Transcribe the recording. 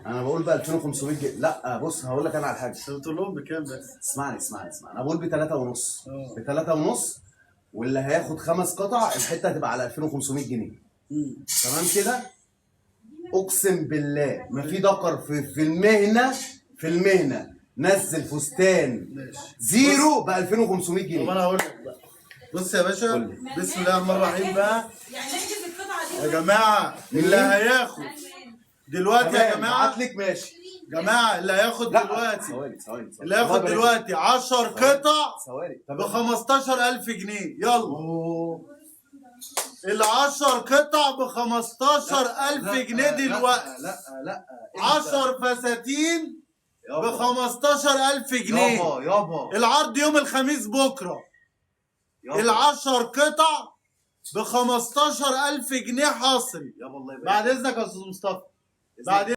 انا بقول ب 2500 جنيه. لا بص هقول لك انا على حاجه. انت بتقول لهم بكام بس؟ اسمعني. انا بقول ب 3 ونص. ب 3 ونص، واللي هياخد 5 قطع الحته هتبقى على 2500 جنيه. تمام كده؟ اقسم بالله ما في دكر في المهنه نزل فستان زيرو ب 2500 طب جنيه. انا هقول لك بقى. بص يا باشا، بسم الله الرحمن الرحيم بقى. يعني نحجز القطعه دي يا جماعه اللي هياخد دلوقتي يا جماعه، هات لك ماشي. جماعه اللي هياخد لا دلوقتي، ثواني اللي هياخد دلوقتي 10 قطع ثواني ب 15000 جنيه. يلا ال 10 قطع ب 15000 جنيه دلوقتي. لا 10 فساتين ب 15000 جنيه. يابا العرض يوم الخميس بكره. ال 10 قطع ب 15000 جنيه حصري. يابا الله يبارك. بعد اذنك يا استاذ مصطفى، بعد